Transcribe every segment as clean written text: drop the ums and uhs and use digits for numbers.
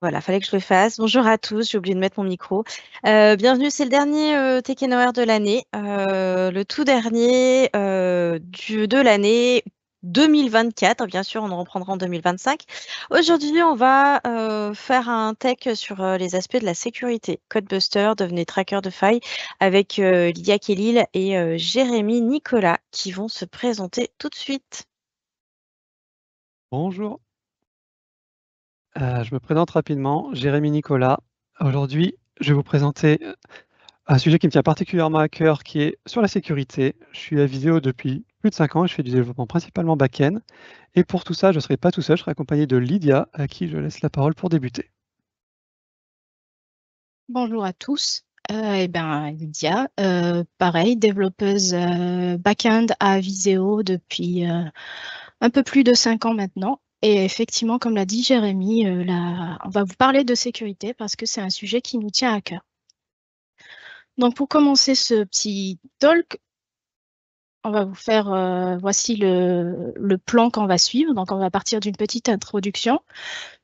Voilà, fallait que je le fasse. Bonjour à tous, j'ai oublié de mettre mon micro. Bienvenue, c'est le dernier Tech Hour de l'année, le tout dernier de l'année 2024. Bien sûr, on en reprendra en 2025. Aujourd'hui, on va faire un tech sur les aspects de la sécurité. Codebuster, devenez tracker de failles avec Lydia Kellil et Jérémy Nicolas qui vont se présenter tout de suite. Bonjour, je me présente rapidement, Jérémy Nicolas. Aujourd'hui, je vais vous présenter un sujet qui me tient particulièrement à cœur, qui est sur la sécurité. Je suis à Viséo depuis plus de 5 ans et je fais du développement principalement back-end. Et pour tout ça, je ne serai pas tout seul, je serai accompagné de Lydia, à qui je laisse la parole pour débuter. Bonjour à tous. Lydia, pareil, développeuse back-end à Viséo depuis un peu plus de 5 ans maintenant. Et effectivement, comme l'a dit Jérémy, on va vous parler de sécurité parce que c'est un sujet qui nous tient à cœur. Donc, pour commencer ce petit talk, on va vous faire, voici le plan qu'on va suivre. Donc, on va partir d'une petite introduction.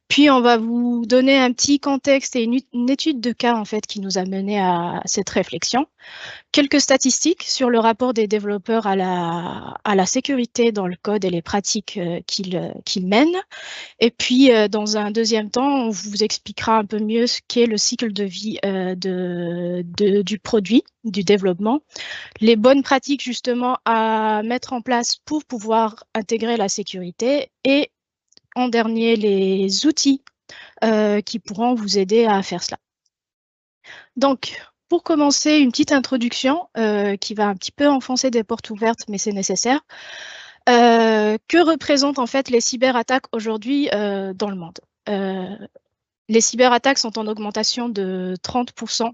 Puis, on va vous donner un petit contexte et une étude de cas en fait qui nous a mené à cette réflexion. Quelques statistiques sur le rapport des développeurs à la sécurité dans le code et les pratiques qu'ils mènent. Et puis, dans un deuxième temps, on vous expliquera un peu mieux ce qu'est le cycle de vie du produit, du développement, les bonnes pratiques justement à mettre en place pour pouvoir intégrer la sécurité et en dernier, les outils qui pourront vous aider à faire cela. Donc, pour commencer, une petite introduction qui va un petit peu enfoncer des portes ouvertes, mais c'est nécessaire. Que représentent en fait les cyberattaques aujourd'hui dans le monde? Les cyberattaques sont en augmentation de 30%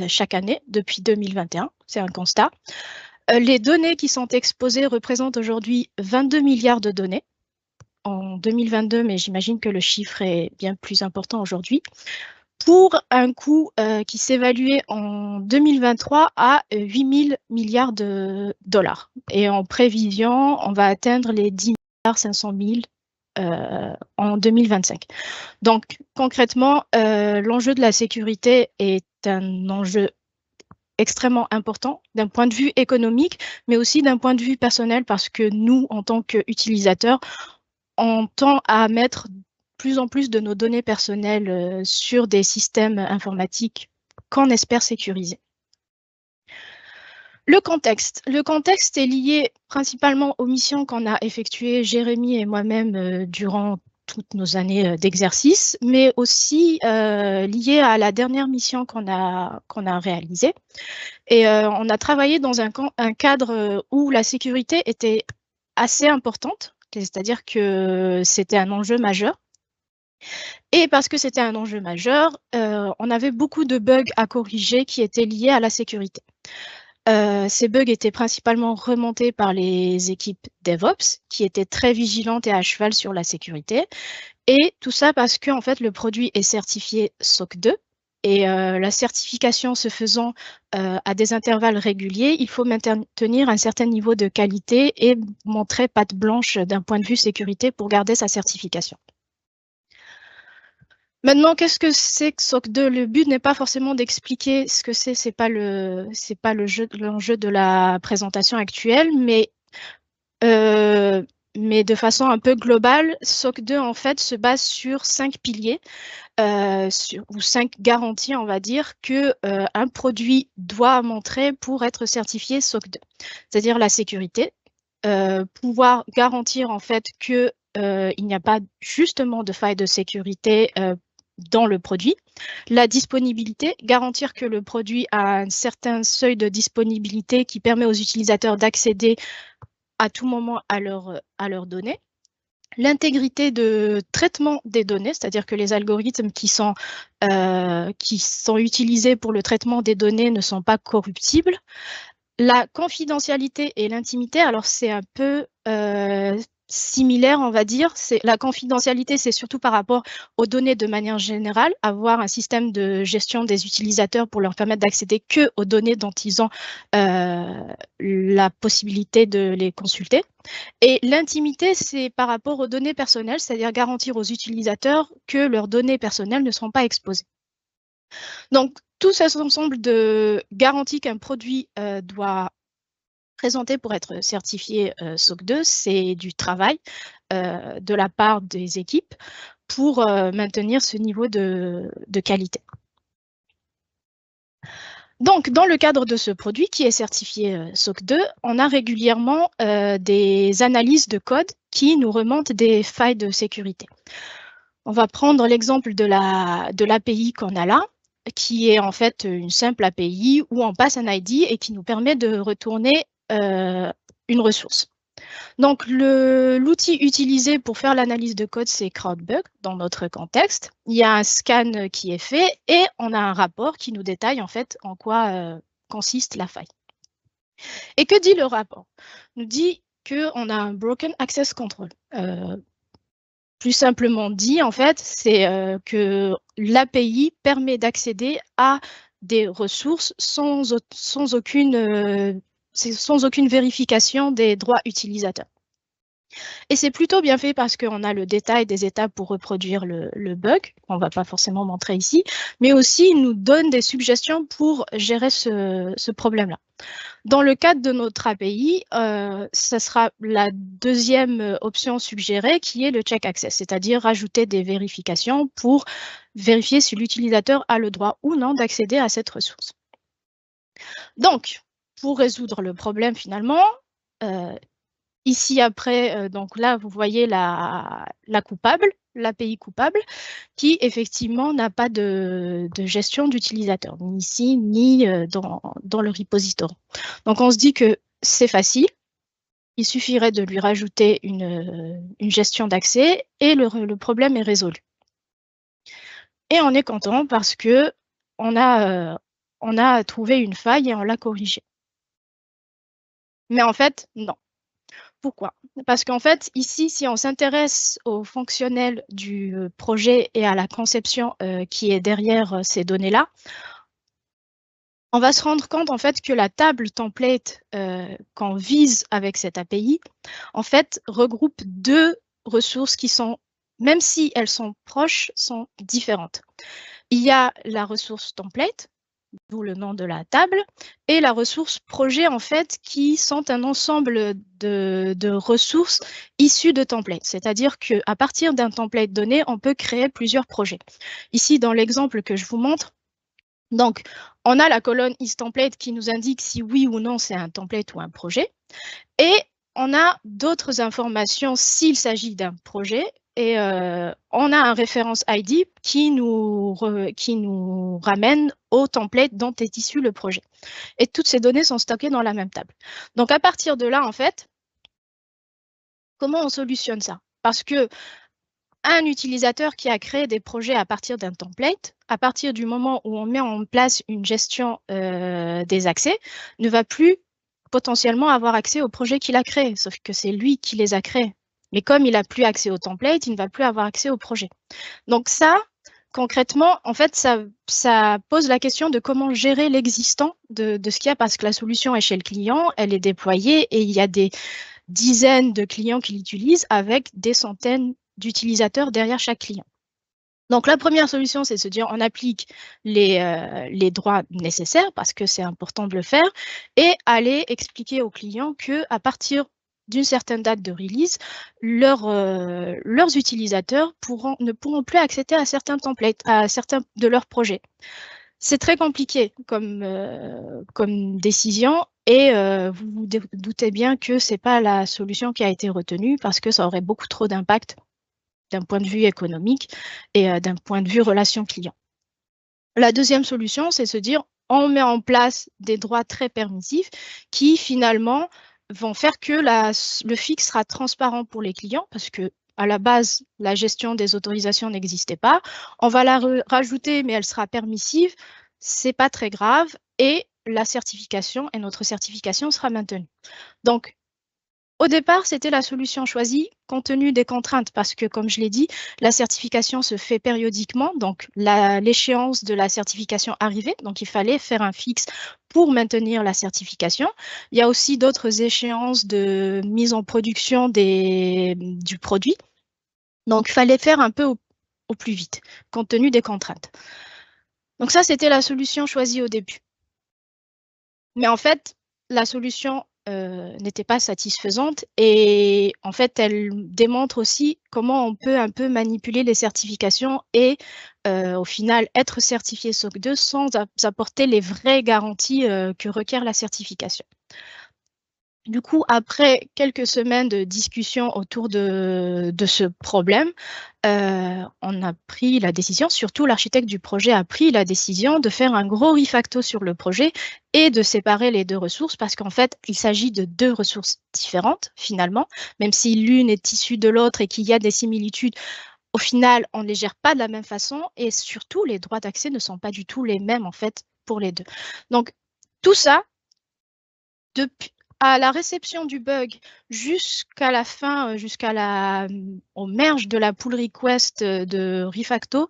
chaque année depuis 2021, c'est un constat. Les données qui sont exposées représentent aujourd'hui 22 milliards de données en 2022, mais j'imagine que le chiffre est bien plus important aujourd'hui, pour un coût qui s'évaluait en 2023 à 8 000 milliards de dollars. Et en prévision, on va atteindre les 10 milliards 500 000 en 2025. Donc, concrètement, l'enjeu de la sécurité est un enjeu extrêmement important d'un point de vue économique, mais aussi d'un point de vue personnel, parce que nous, en tant qu'utilisateurs, on tend à mettre plus en plus de nos données personnelles sur des systèmes informatiques qu'on espère sécuriser. Le contexte est lié principalement aux missions qu'on a effectuées, Jérémy et moi-même, durant toutes nos années d'exercice, mais aussi lié à la dernière mission qu'on a réalisée. Et on a travaillé dans un cadre où la sécurité était assez importante, c'est-à-dire que c'était un enjeu majeur. Et parce que c'était un enjeu majeur, on avait beaucoup de bugs à corriger qui étaient liés à la sécurité. Ces bugs étaient principalement remontés par les équipes DevOps, qui étaient très vigilantes et à cheval sur la sécurité. Et tout ça parce que en fait, le produit est certifié SOC 2. Et la certification se faisant à des intervalles réguliers, il faut maintenir un certain niveau de qualité et montrer patte blanche d'un point de vue sécurité pour garder sa certification. Maintenant, qu'est-ce que c'est que SOC 2? Le but n'est pas forcément d'expliquer ce que c'est pas l'enjeu de la présentation actuelle, mais de façon un peu globale, SOC 2 en fait se base sur 5 piliers ou 5 garanties, on va dire, que un produit doit montrer pour être certifié SOC 2. C'est-à-dire la sécurité, pouvoir garantir en fait que il n'y a pas justement de faille de sécurité dans le produit. La disponibilité, garantir que le produit a un certain seuil de disponibilité qui permet aux utilisateurs d'accéder à tout moment à leurs données. L'intégrité de traitement des données, c'est-à-dire que les algorithmes qui sont utilisés pour le traitement des données ne sont pas corruptibles. La confidentialité et l'intimité, alors c'est un peu similaire, on va dire. La confidentialité, c'est surtout par rapport aux données de manière générale, avoir un système de gestion des utilisateurs pour leur permettre d'accéder que aux données dont ils ont la possibilité de les consulter. Et l'intimité, c'est par rapport aux données personnelles, c'est-à-dire garantir aux utilisateurs que leurs données personnelles ne seront pas exposées. Donc, tout cet ensemble de garanties qu'un produit doit présenter pour être certifié SOC 2, c'est du travail de la part des équipes pour maintenir ce niveau de qualité. Donc, dans le cadre de ce produit qui est certifié SOC 2, on a régulièrement des analyses de code qui nous remontent des failles de sécurité. On va prendre l'exemple de l'API qu'on a là, qui est en fait une simple API où on passe un ID et qui nous permet de retourner une ressource. Donc, l'outil utilisé pour faire l'analyse de code, c'est CrowdBug dans notre contexte. Il y a un scan qui est fait et on a un rapport qui nous détaille en fait en quoi consiste la faille. Et que dit le rapport? Il nous dit qu'on a un Broken Access Control. Plus simplement dit, en fait, c'est que l'API permet d'accéder à des ressources sans aucune vérification des droits utilisateurs. Et c'est plutôt bien fait parce qu'on a le détail des étapes pour reproduire le bug, on ne va pas forcément montrer ici, mais aussi il nous donne des suggestions pour gérer ce problème-là. Dans le cadre de notre API, ça sera la deuxième option suggérée qui est le check access, c'est-à-dire rajouter des vérifications pour vérifier si l'utilisateur a le droit ou non d'accéder à cette ressource. Donc, pour résoudre le problème finalement, ici après, donc là, vous voyez la coupable, l'API coupable, qui effectivement n'a pas de gestion d'utilisateur, ni ici, ni dans le repository. Donc on se dit que c'est facile, il suffirait de lui rajouter une gestion d'accès et le problème est résolu. Et on est content parce que on a trouvé une faille et on l'a corrigée. Mais en fait, non. Pourquoi? Parce qu'en fait, ici, si on s'intéresse au fonctionnel du projet et à la conception qui est derrière ces données-là, on va se rendre compte en fait que la table template qu'on vise avec cette API, en fait, regroupe deux ressources qui sont, même si elles sont proches, sont différentes. Il y a la ressource template, d'où le nom de la table, et la ressource projet, en fait, qui sont un ensemble de ressources issues de templates. C'est-à-dire qu'à partir d'un template donné, on peut créer plusieurs projets. Ici, dans l'exemple que je vous montre, donc, on a la colonne isTemplate qui nous indique si oui ou non c'est un template ou un projet. Et on a d'autres informations s'il s'agit d'un projet. Et on a un référence ID qui nous ramène au template dont est issu le projet. Et toutes ces données sont stockées dans la même table. Donc, à partir de là, en fait, comment on solutionne ça? Parce que un utilisateur qui a créé des projets à partir d'un template, à partir du moment où on met en place une gestion des accès, ne va plus potentiellement avoir accès aux projets qu'il a créés, sauf que c'est lui qui les a créés. Mais comme il n'a plus accès au template, il ne va plus avoir accès au projet. Donc ça, concrètement, en fait, ça pose la question de comment gérer l'existant de ce qu'il y a, parce que la solution est chez le client, elle est déployée et il y a des dizaines de clients qui l'utilisent avec des centaines d'utilisateurs derrière chaque client. Donc, la première solution, c'est de se dire on applique les droits nécessaires parce que c'est important de le faire et aller expliquer aux clients qu'à partir d'une certaine date de release, leurs utilisateurs ne pourront plus accéder à certains templates, à certains de leurs projets. C'est très compliqué comme décision et vous vous doutez bien que ce n'est pas la solution qui a été retenue parce que ça aurait beaucoup trop d'impact d'un point de vue économique et d'un point de vue relation client. La deuxième solution, c'est de se dire on met en place des droits très permissifs qui finalement vont faire que le fixe sera transparent pour les clients parce que à la base, la gestion des autorisations n'existait pas. On va la rajouter, mais elle sera permissive. C'est pas très grave et la certification et notre certification sera maintenue. Donc, Au départ, c'était la solution choisie compte tenu des contraintes parce que, comme je l'ai dit, la certification se fait périodiquement. Donc, l'échéance de la certification arrivait. Donc, il fallait faire un fixe pour maintenir la certification. Il y a aussi d'autres échéances de mise en production du produit. Donc, il fallait faire un peu au plus vite, compte tenu des contraintes. Donc, ça, c'était la solution choisie au début. Mais en fait, la solution n'était pas satisfaisante et en fait, elle démontre aussi comment on peut un peu manipuler les certifications et au final être certifié SOC 2 sans apporter les vraies garanties que requiert la certification. Du coup, après quelques semaines de discussion autour de ce problème, on a pris la décision, surtout l'architecte du projet a pris la décision de faire un gros refacto sur le projet et de séparer les deux ressources parce qu'en fait, il s'agit de deux ressources différentes finalement, même si l'une est issue de l'autre et qu'il y a des similitudes. Au final, on ne les gère pas de la même façon et surtout, les droits d'accès ne sont pas du tout les mêmes en fait pour les deux. Donc, tout ça, depuis à la réception du bug jusqu'à la fin, au merge de la pull request de Refacto,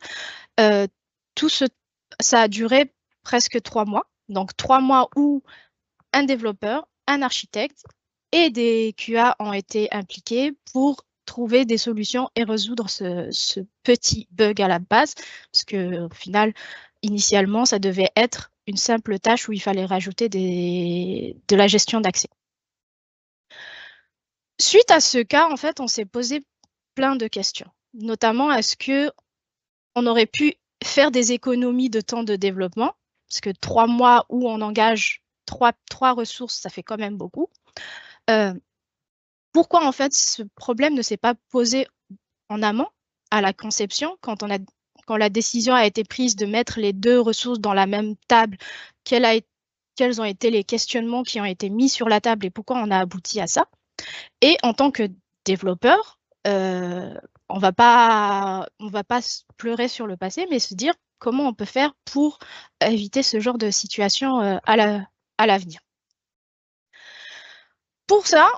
ça a duré presque 3 mois. Donc 3 mois où un développeur, un architecte et des QA ont été impliqués pour trouver des solutions et résoudre ce petit bug à la base, parce que au final, initialement, ça devait être une simple tâche où il fallait rajouter de la gestion d'accès. Suite à ce cas, en fait, on s'est posé plein de questions. Notamment, est-ce qu'on aurait pu faire des économies de temps de développement? Parce que 3 mois où on engage trois ressources, ça fait quand même beaucoup. Pourquoi, en fait, ce problème ne s'est pas posé en amont, à la conception, quand la décision a été prise de mettre les deux ressources dans la même table, quels ont été les questionnements qui ont été mis sur la table et pourquoi on a abouti à ça? Et en tant que développeur, on va pas pleurer sur le passé, mais se dire comment on peut faire pour éviter ce genre de situation à l'avenir. Pour ça,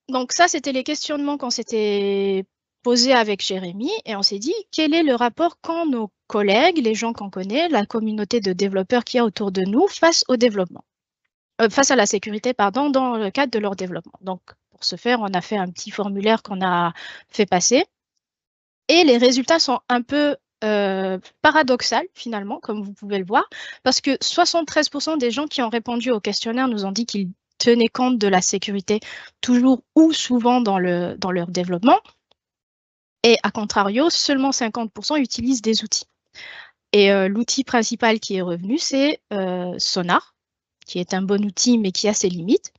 donc ça, c'était les questionnements qu'on s'était posés avec Jérémy et on s'est dit quel est le rapport quand nos collègues, les gens qu'on connaît, la communauté de développeurs qu'il y a autour de nous face au développement, face à la sécurité, pardon, dans le cadre de leur développement. Donc, pour ce faire, on a fait un petit formulaire qu'on a fait passer. Et les résultats sont un peu paradoxaux, finalement, comme vous pouvez le voir, parce que 73% des gens qui ont répondu au questionnaire nous ont dit qu'ils tenaient compte de la sécurité toujours ou souvent dans leur développement. Et à contrario, seulement 50% utilisent des outils. Et l'outil principal qui est revenu, c'est Sonar, qui est un bon outil, mais qui a ses limites.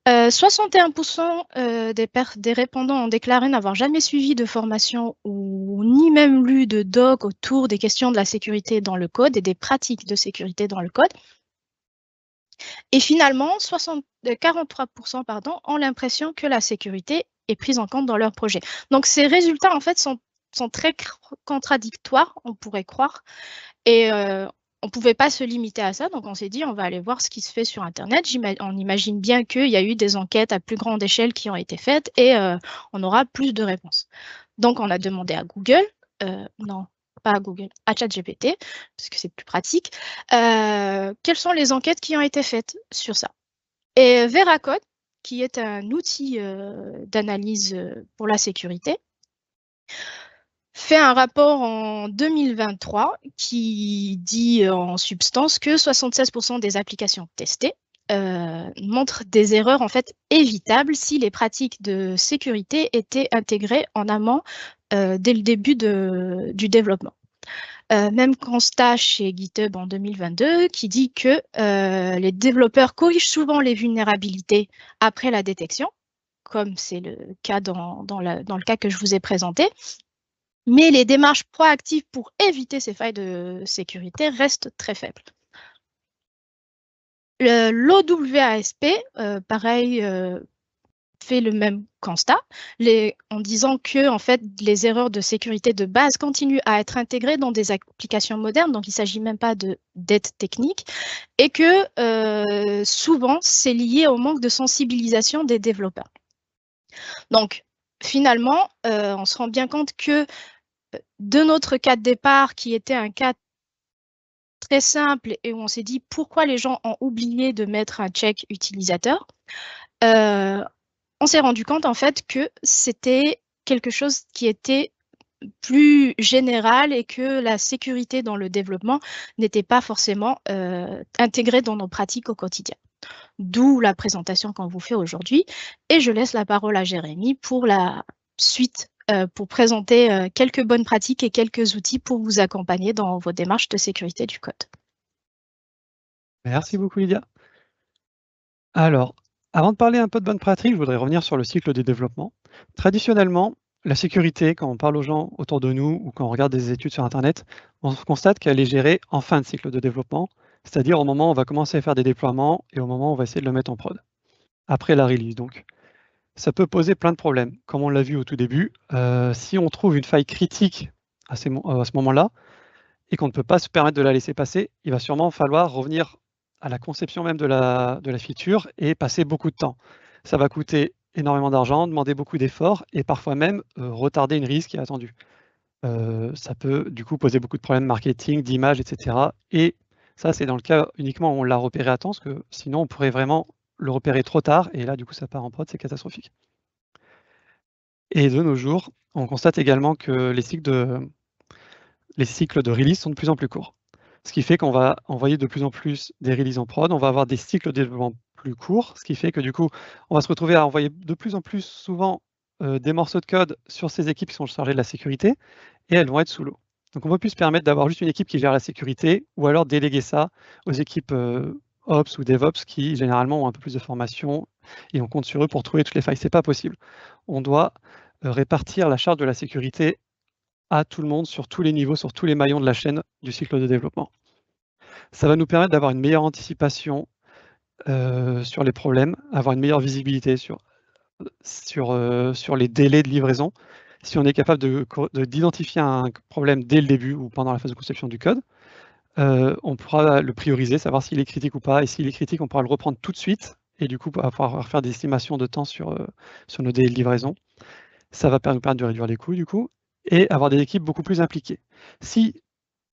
61% des répondants ont déclaré n'avoir jamais suivi de formation ou ni même lu de doc autour des questions de la sécurité dans le code et des pratiques de sécurité dans le code. Et finalement, 43% ont l'impression que la sécurité est prise en compte dans leur projet. Donc ces résultats, en fait, sont très contradictoires, on pourrait croire. Et on ne pouvait pas se limiter à ça, donc on s'est dit on va aller voir ce qui se fait sur Internet. On imagine bien qu'il y a eu des enquêtes à plus grande échelle qui ont été faites et on aura plus de réponses. Donc on a demandé à Google, non, pas à Google, à ChatGPT, parce que c'est plus pratique, quelles sont les enquêtes qui ont été faites sur ça. Et Veracode, qui est un outil d'analyse pour la sécurité, fait un rapport en 2023 qui dit en substance que 76% des applications testées montrent des erreurs en fait évitables si les pratiques de sécurité étaient intégrées en amont dès le début du développement. Même constat chez GitHub en 2022 qui dit que les développeurs corrigent souvent les vulnérabilités après la détection, comme c'est le cas dans le cas que je vous ai présenté. Mais les démarches proactives pour éviter ces failles de sécurité restent très faibles. L'OWASP, pareil, fait le même constat, en disant que en fait, les erreurs de sécurité de base continuent à être intégrées dans des applications modernes, donc il ne s'agit même pas d'aide technique, et que souvent, c'est lié au manque de sensibilisation des développeurs. Donc, finalement, on se rend bien compte que de notre cas de départ, qui était un cas très simple et où on s'est dit pourquoi les gens ont oublié de mettre un check utilisateur, on s'est rendu compte en fait que c'était quelque chose qui était plus général et que la sécurité dans le développement n'était pas forcément intégrée dans nos pratiques au quotidien. D'où la présentation qu'on vous fait aujourd'hui. Et je laisse la parole à Jérémy pour la suite, pour présenter quelques bonnes pratiques et quelques outils pour vous accompagner dans vos démarches de sécurité du code. Merci beaucoup, Lydia. Alors, avant de parler un peu de bonnes pratiques, je voudrais revenir sur le cycle de développement. Traditionnellement, la sécurité, quand on parle aux gens autour de nous ou quand on regarde des études sur Internet, on constate qu'elle est gérée en fin de cycle de développement, c'est-à-dire au moment où on va commencer à faire des déploiements et au moment où on va essayer de le mettre en prod, après la release donc. Ça peut poser plein de problèmes. Comme on l'a vu au tout début, si on trouve une faille critique à ce moment-là et qu'on ne peut pas se permettre de la laisser passer, il va sûrement falloir revenir à la conception même de la feature et passer beaucoup de temps. Ça va coûter énormément d'argent, demander beaucoup d'efforts et parfois même retarder une release qui est attendue. Ça peut du coup poser beaucoup de problèmes marketing, d'image, etc. Et ça, c'est dans le cas uniquement où on l'a repéré à temps, parce que sinon on pourrait vraiment le repérer trop tard et là, du coup, ça part en prod, c'est catastrophique. Et de nos jours, on constate également que les cycles de release sont de plus en plus courts. Ce qui fait qu'on va envoyer de plus en plus des releases en prod, on va avoir des cycles de développement plus courts, ce qui fait que du coup, on va se retrouver à envoyer de plus en plus souvent des morceaux de code sur ces équipes qui sont chargées de la sécurité, et elles vont être sous l'eau. Donc on ne va plus se permettre d'avoir juste une équipe qui gère la sécurité, ou alors déléguer ça aux équipes Ops ou DevOps qui généralement ont un peu plus de formation, et on compte sur eux pour trouver toutes les failles. Ce n'est pas possible. On doit répartir la charge de la sécurité à tout le monde, sur tous les niveaux, sur tous les maillons de la chaîne du cycle de développement. Ça va nous permettre d'avoir une meilleure anticipation sur les problèmes, avoir une meilleure visibilité sur les délais de livraison. Si on est capable d'identifier un problème dès le début ou pendant la phase de conception du code, on pourra le prioriser, savoir s'il est critique ou pas, et s'il est critique, on pourra le reprendre tout de suite, et du coup, on va pouvoir faire des estimations de temps sur nos délais de livraison. Ça va nous permettre de réduire les coûts, du coup, et avoir des équipes beaucoup plus impliquées. Si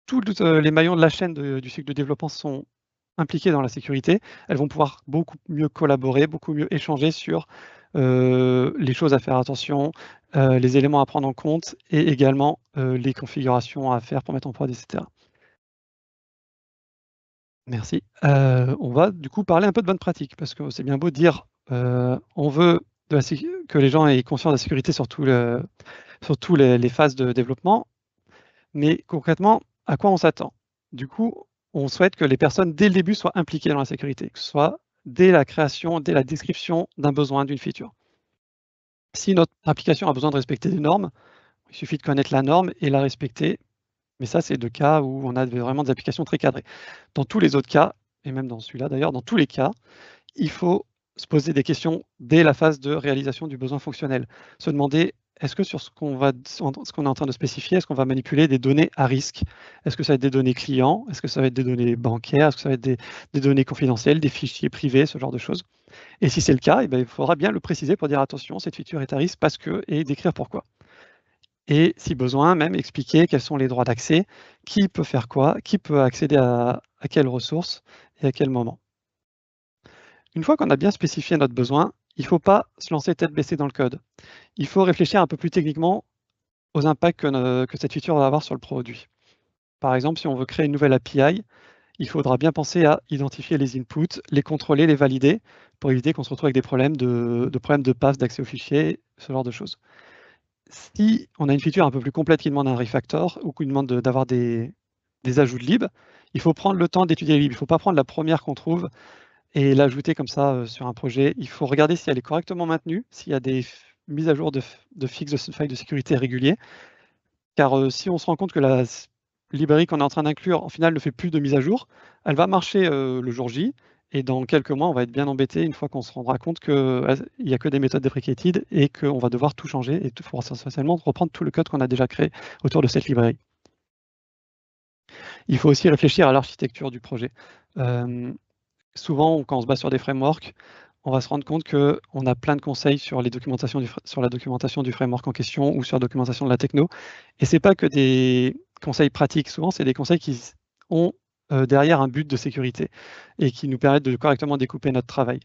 tous les maillons de la chaîne du cycle de développement sont impliqués dans la sécurité, elles vont pouvoir beaucoup mieux collaborer, beaucoup mieux échanger sur les choses à faire attention, les éléments à prendre en compte et également les configurations à faire pour mettre en prod, etc. Merci. On va du coup parler un peu de bonnes pratiques, parce que c'est bien beau de dire on veut que les gens aient conscience de la sécurité sur toutes les phases de développement, mais concrètement, à quoi on s'attend? Du coup, on souhaite que les personnes, dès le début, soient impliquées dans la sécurité, que ce soit dès la création, dès la description d'un besoin, d'une feature. Si notre application a besoin de respecter des normes, il suffit de connaître la norme et la respecter. Mais ça, c'est de cas où on a vraiment des applications très cadrées. Dans tous les autres cas, et même dans celui-là d'ailleurs, dans tous les cas, il faut se poser des questions dès la phase de réalisation du besoin fonctionnel. Se demander, est-ce que sur ce qu'on est en train de spécifier, est-ce qu'on va manipuler des données à risque? Est-ce que ça va être des données clients? Est-ce que ça va être des données bancaires? Est-ce que ça va être des données confidentielles, des fichiers privés, ce genre de choses? Et si c'est le cas, il faudra bien le préciser pour dire attention, cette feature est à risque parce que, et décrire pourquoi. Et si besoin, même expliquer quels sont les droits d'accès, qui peut faire quoi, qui peut accéder à quelles ressources et à quel moment. Une fois qu'on a bien spécifié notre besoin, il ne faut pas se lancer tête baissée dans le code. Il faut réfléchir un peu plus techniquement aux impacts que cette feature va avoir sur le produit. Par exemple, si on veut créer une nouvelle API, il faudra bien penser à identifier les inputs, les contrôler, les valider, pour éviter qu'on se retrouve avec des problèmes de passe, d'accès aux fichiers, ce genre de choses. Si on a une feature un peu plus complète qui demande un refactor ou qui demande d'avoir des ajouts de lib, il faut prendre le temps d'étudier les libs. Il ne faut pas prendre la première qu'on trouve et l'ajouter comme ça sur un projet. Il faut regarder si elle est correctement maintenue, s'il y a des mises à jour de fixes de failles de sécurité réguliers. Car si on se rend compte que la librairie qu'on est en train d'inclure, en final, ne fait plus de mise à jour, elle va marcher le jour J, et dans quelques mois, on va être bien embêté une fois qu'on se rendra compte qu'il n'y a que des méthodes deprecated et qu'on va devoir tout changer et il faudra essentiellement reprendre tout le code qu'on a déjà créé autour de cette librairie. Il faut aussi réfléchir à l'architecture du projet. Souvent, quand on se base sur des frameworks, on va se rendre compte qu'on a plein de conseils sur la documentation du framework en question ou sur la documentation de la techno. Et ce n'est pas que des conseils pratiques, souvent c'est des conseils qui ont derrière un but de sécurité et qui nous permettent de correctement découper notre travail.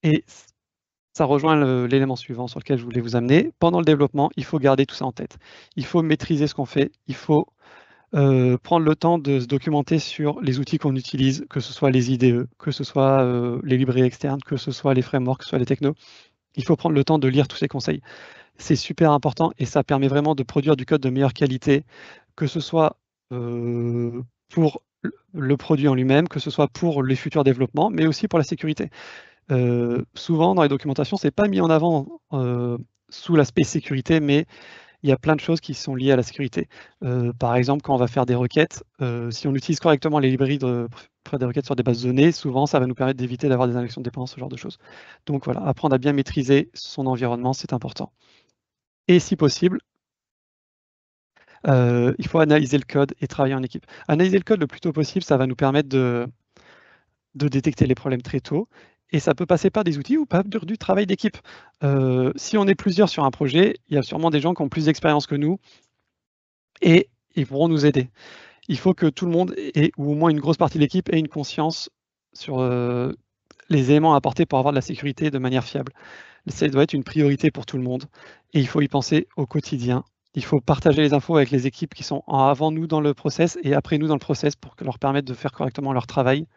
Et ça rejoint l'élément suivant sur lequel je voulais vous amener. Pendant le développement, il faut garder tout ça en tête. Il faut maîtriser ce qu'on fait, il faut prendre le temps de se documenter sur les outils qu'on utilise, que ce soit les IDE, que ce soit les librairies externes, que ce soit les frameworks, que ce soit les technos. Il faut prendre le temps de lire tous ces conseils. C'est super important et ça permet vraiment de produire du code de meilleure qualité, que ce soit pour le produit en lui-même, que ce soit pour les futurs développements, mais aussi pour la sécurité. Souvent, dans les documentations, ce n'est pas mis en avant sous l'aspect sécurité, mais il y a plein de choses qui sont liées à la sécurité. Par exemple, quand on va faire des requêtes, si on utilise correctement les librairies pour faire des requêtes sur des bases de données, souvent, ça va nous permettre d'éviter d'avoir des injections de dépendances, ce genre de choses. Donc voilà, apprendre à bien maîtriser son environnement, c'est important. Et si possible, il faut analyser le code et travailler en équipe. Analyser le code le plus tôt possible, ça va nous permettre de détecter les problèmes très tôt. Et ça peut passer par des outils ou par du travail d'équipe. Si on est plusieurs sur un projet, il y a sûrement des gens qui ont plus d'expérience que nous et ils pourront nous aider. Il faut que tout le monde, ou au moins une grosse partie de l'équipe, ait une conscience sur les éléments à apporter pour avoir de la sécurité de manière fiable. Ça doit être une priorité pour tout le monde et il faut y penser au quotidien. Il faut partager les infos avec les équipes qui sont avant nous dans le process et après nous dans le process pour leur permettre de faire correctement leur travail.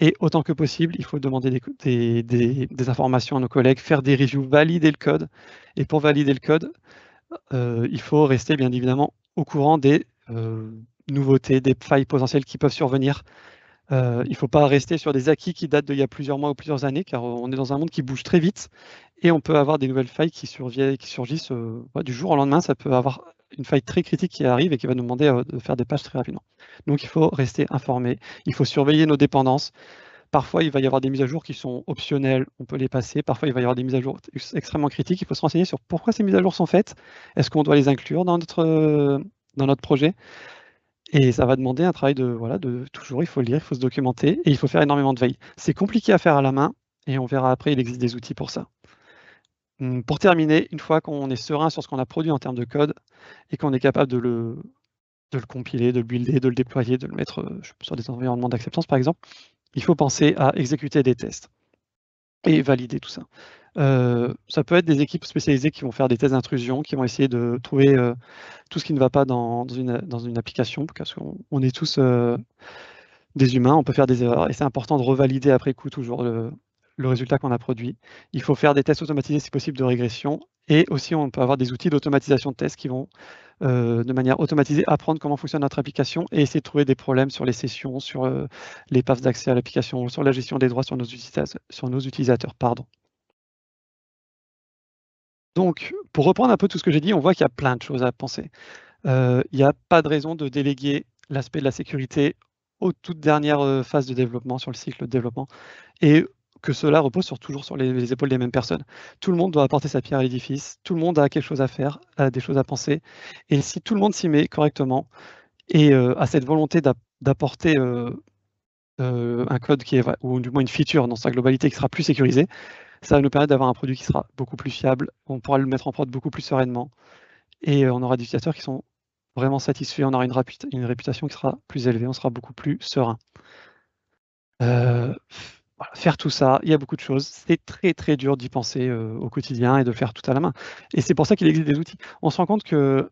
Et autant que possible, il faut demander des informations à nos collègues, faire des reviews, valider le code. Et pour valider le code, il faut rester bien évidemment au courant des nouveautés, des failles potentielles qui peuvent survenir. Il ne faut pas rester sur des acquis qui datent d'il y a plusieurs mois ou plusieurs années, car on est dans un monde qui bouge très vite et on peut avoir des nouvelles failles qui surgissent du jour au lendemain. Ça peut avoir une faille très critique qui arrive et qui va nous demander de faire des patchs très rapidement. Donc il faut rester informé, il faut surveiller nos dépendances. Parfois, il va y avoir des mises à jour qui sont optionnelles, on peut les passer. Parfois, il va y avoir des mises à jour extrêmement critiques. Il faut se renseigner sur pourquoi ces mises à jour sont faites. Est-ce qu'on doit les inclure dans notre projet? Et ça va demander un travail toujours, il faut lire, il faut se documenter et il faut faire énormément de veille. C'est compliqué à faire à la main et on verra après, il existe des outils pour ça. Pour terminer, une fois qu'on est serein sur ce qu'on a produit en termes de code et qu'on est capable de le compiler, de le builder, de le déployer, de le mettre sur des environnements d'acceptance par exemple, il faut penser à exécuter des tests et valider tout ça. Ça peut être des équipes spécialisées qui vont faire des tests d'intrusion, qui vont essayer de trouver tout ce qui ne va pas dans une application, parce qu'on est tous des humains, on peut faire des erreurs, et c'est important de revalider après coup toujours le résultat qu'on a produit. Il faut faire des tests automatisés si possible de régression, et aussi on peut avoir des outils d'automatisation de tests qui vont de manière automatisée apprendre comment fonctionne notre application et essayer de trouver des problèmes sur les sessions, sur les paths d'accès à l'application, sur la gestion des droits sur nos utilisateurs. Donc, pour reprendre un peu tout ce que j'ai dit, on voit qu'il y a plein de choses à penser. Il n'y a pas de raison de déléguer l'aspect de la sécurité aux toutes dernières phases de développement, sur le cycle de développement, et que cela repose toujours sur les épaules des mêmes personnes. Tout le monde doit apporter sa pierre à l'édifice, tout le monde a quelque chose à faire, a des choses à penser, et si tout le monde s'y met correctement et a cette volonté d'apporter un code ou du moins une feature dans sa globalité qui sera plus sécurisée, ça va nous permettre d'avoir un produit qui sera beaucoup plus fiable, on pourra le mettre en prod beaucoup plus sereinement, et on aura des utilisateurs qui sont vraiment satisfaits, on aura une réputation qui sera plus élevée, on sera beaucoup plus serein. Faire tout ça, il y a beaucoup de choses. C'est très très dur d'y penser au quotidien et de le faire tout à la main. Et c'est pour ça qu'il existe des outils. On se rend compte que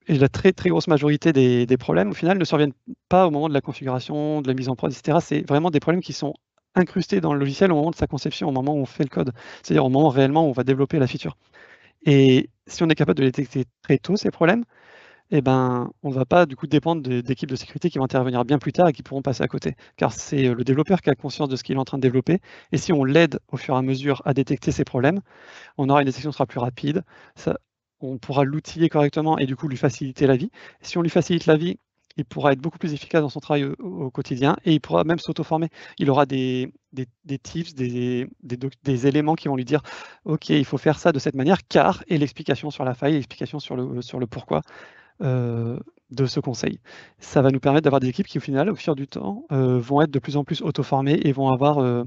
la très très grosse majorité des problèmes, au final, ne surviennent pas au moment de la configuration, de la mise en prod, etc. C'est vraiment des problèmes qui sont incrustés dans le logiciel au moment de sa conception, au moment où on fait le code. C'est-à-dire au moment réellement où on va développer la feature. Et si on est capable de les détecter très tôt, ces problèmes, eh ben, on ne va pas du coup dépendre d'équipes de sécurité qui vont intervenir bien plus tard et qui pourront passer à côté. Car c'est le développeur qui a conscience de ce qu'il est en train de développer. Et si on l'aide au fur et à mesure à détecter ces problèmes, on aura une détection qui sera plus rapide. On pourra l'outiller correctement et du coup lui faciliter la vie. Et si on lui facilite la vie, il pourra être beaucoup plus efficace dans son travail au quotidien et il pourra même s'auto-former. Il aura des tips, des éléments qui vont lui dire « Ok, il faut faire ça de cette manière car… » et l'explication sur la faille, l'explication sur le pourquoi. de ce conseil. Ça va nous permettre d'avoir des équipes qui, au final, au fil du temps, vont être de plus en plus auto-formées et vont avoir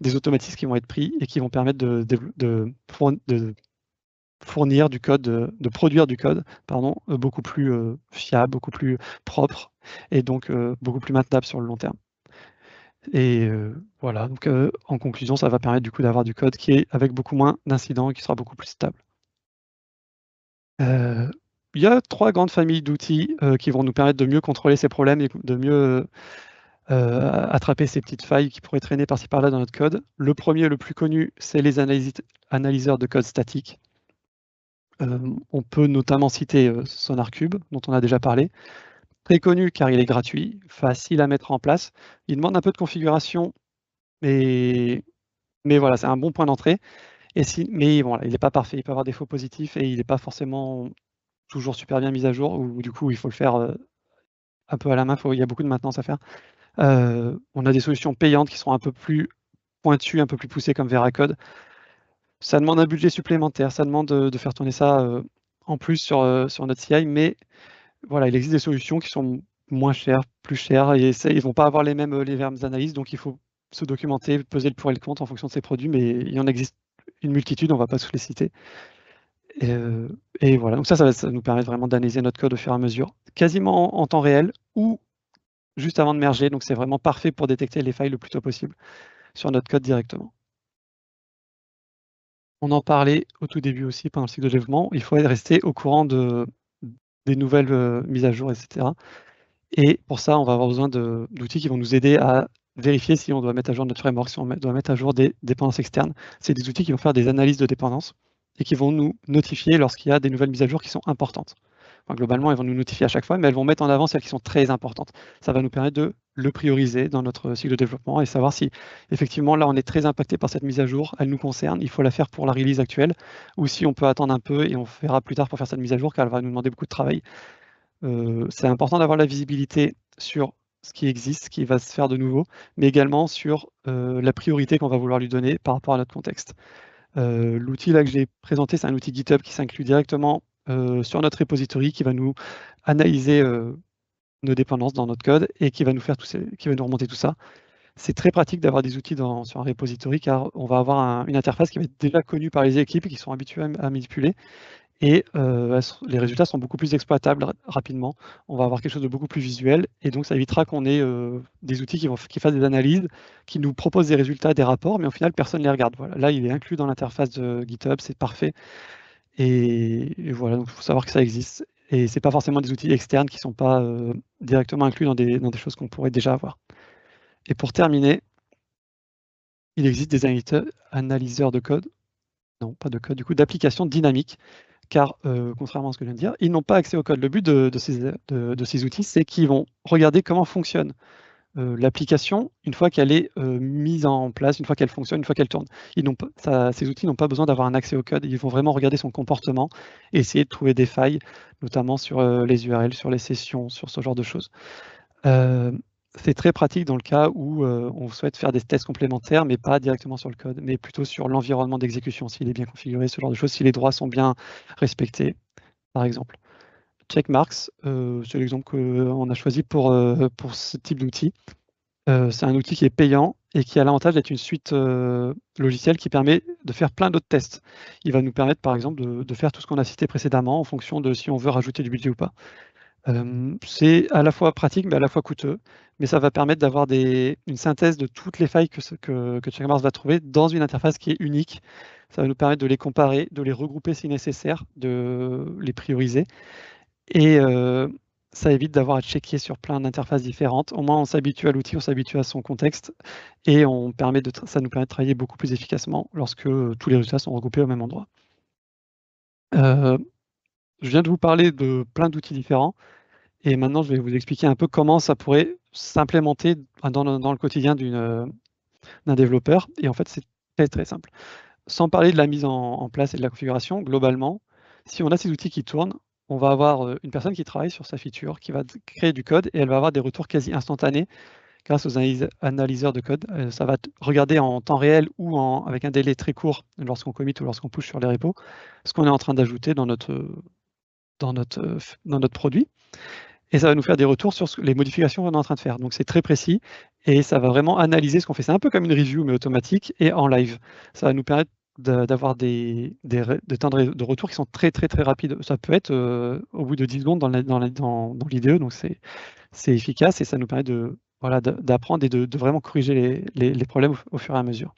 des automatismes qui vont être pris et qui vont permettre de fournir du code, de produire du code, pardon, beaucoup plus fiable, beaucoup plus propre et donc beaucoup plus maintenable sur le long terme. Et voilà, donc en conclusion, ça va permettre du coup d'avoir du code qui est avec beaucoup moins d'incidents et qui sera beaucoup plus stable. Il y a 3 grandes familles d'outils qui vont nous permettre de mieux contrôler ces problèmes et de mieux attraper ces petites failles qui pourraient traîner par-ci par-là dans notre code. Le premier, le plus connu, c'est les analyseurs de code statique. On peut notamment citer SonarCube, dont on a déjà parlé. Très connu car il est gratuit, facile à mettre en place. Il demande un peu de configuration, mais voilà, c'est un bon point d'entrée. Mais voilà, il n'est pas parfait, il peut avoir des faux positifs et il n'est pas forcément toujours super bien mis à jour, ou du coup il faut le faire un peu à la main, il y a beaucoup de maintenance à faire. On a des solutions payantes qui sont un peu plus pointues, un peu plus poussées comme Veracode. Ça demande un budget supplémentaire, ça demande de faire tourner ça en plus sur notre CI, mais voilà, il existe des solutions qui sont moins chères, plus chères, et ils ne vont pas avoir les mêmes analyses, donc il faut se documenter, peser le pour et le contre en fonction de ces produits, mais il y en existe une multitude, on ne va pas tous les citer. Et voilà, donc ça nous permet vraiment d'analyser notre code au fur et à mesure, quasiment en temps réel ou juste avant de merger, donc c'est vraiment parfait pour détecter les failles le plus tôt possible sur notre code directement. On en parlait au tout début aussi pendant le cycle de développement, il faut rester au courant des nouvelles mises à jour, etc. Et pour ça, on va avoir besoin d'outils qui vont nous aider à vérifier si on doit mettre à jour notre framework, si on doit mettre à jour des dépendances externes. C'est des outils qui vont faire des analyses de dépendance et qui vont nous notifier lorsqu'il y a des nouvelles mises à jour qui sont importantes. Enfin, globalement, elles vont nous notifier à chaque fois, mais elles vont mettre en avant celles qui sont très importantes. Ça va nous permettre de le prioriser dans notre cycle de développement et savoir si, effectivement, là, on est très impacté par cette mise à jour, elle nous concerne, il faut la faire pour la release actuelle, ou si on peut attendre un peu et on fera plus tard pour faire cette mise à jour, car elle va nous demander beaucoup de travail. C'est important d'avoir la visibilité sur ce qui existe, ce qui va se faire de nouveau, mais également sur la priorité qu'on va vouloir lui donner par rapport à notre contexte. L'outil là que j'ai présenté, c'est un outil GitHub qui s'inclut directement sur notre repository, qui va nous analyser nos dépendances dans notre code et qui va nous remonter tout ça. C'est très pratique d'avoir des outils sur un repository, car on va avoir une interface qui va être déjà connue par les équipes qui sont habituées à manipuler. Et les résultats sont beaucoup plus exploitables rapidement. On va avoir quelque chose de beaucoup plus visuel, et donc ça évitera qu'on ait des outils qui fassent des analyses, qui nous proposent des résultats, des rapports, mais au final personne ne les regarde. Voilà. Là, il est inclus dans l'interface de GitHub, c'est parfait. Et voilà, donc il faut savoir que ça existe. Et ce n'est pas forcément des outils externes qui ne sont pas directement inclus dans des choses qu'on pourrait déjà avoir. Et pour terminer, il existe des analyseurs de code, non pas de code, du coup d'applications dynamiques, car contrairement à ce que je viens de dire, ils n'ont pas accès au code. Le but de ces outils, c'est qu'ils vont regarder comment fonctionne l'application une fois qu'elle est mise en place, une fois qu'elle fonctionne, une fois qu'elle tourne. Ces outils n'ont pas besoin d'avoir un accès au code, ils vont vraiment regarder son comportement et essayer de trouver des failles, notamment sur les URL, sur les sessions, sur ce genre de choses. C'est très pratique dans le cas où on souhaite faire des tests complémentaires, mais pas directement sur le code, mais plutôt sur l'environnement d'exécution, s'il est bien configuré, ce genre de choses, si les droits sont bien respectés, par exemple. Checkmarks, c'est l'exemple qu'on a choisi pour ce type d'outil. C'est un outil qui est payant et qui a l'avantage d'être une suite logicielle qui permet de faire plein d'autres tests. Il va nous permettre, par exemple, de faire tout ce qu'on a cité précédemment en fonction de si on veut rajouter du budget ou pas. C'est à la fois pratique, mais à la fois coûteux, mais ça va permettre d'avoir une synthèse de toutes les failles que Checkmarks va trouver dans une interface qui est unique. Ça va nous permettre de les comparer, de les regrouper si nécessaire, de les prioriser. Et ça évite d'avoir à checker sur plein d'interfaces différentes. Au moins, on s'habitue à l'outil, on s'habitue à son contexte, et ça nous permet de travailler beaucoup plus efficacement lorsque tous les résultats sont regroupés au même endroit. Je viens de vous parler de plein d'outils différents, et maintenant je vais vous expliquer un peu comment ça pourrait s'implémenter dans le quotidien d'un développeur. Et en fait, c'est très très simple. Sans parler de la mise en place et de la configuration, globalement, si on a ces outils qui tournent, on va avoir une personne qui travaille sur sa feature, qui va créer du code, et elle va avoir des retours quasi instantanés grâce aux analyseurs de code. Ça va regarder en temps réel ou avec un délai très court lorsqu'on commit ou lorsqu'on push sur les repos, ce qu'on est en train d'ajouter dans notre produit. et ça va nous faire des retours sur les modifications qu'on est en train de faire. Donc c'est très précis et ça va vraiment analyser ce qu'on fait. C'est un peu comme une review mais automatique et en live. Ça va nous permettre d'avoir des temps de retour qui sont très rapides. Ça peut être au bout de 10 secondes dans l'IDE, donc c'est efficace et ça nous permet d'apprendre et de vraiment corriger les problèmes au fur et à mesure.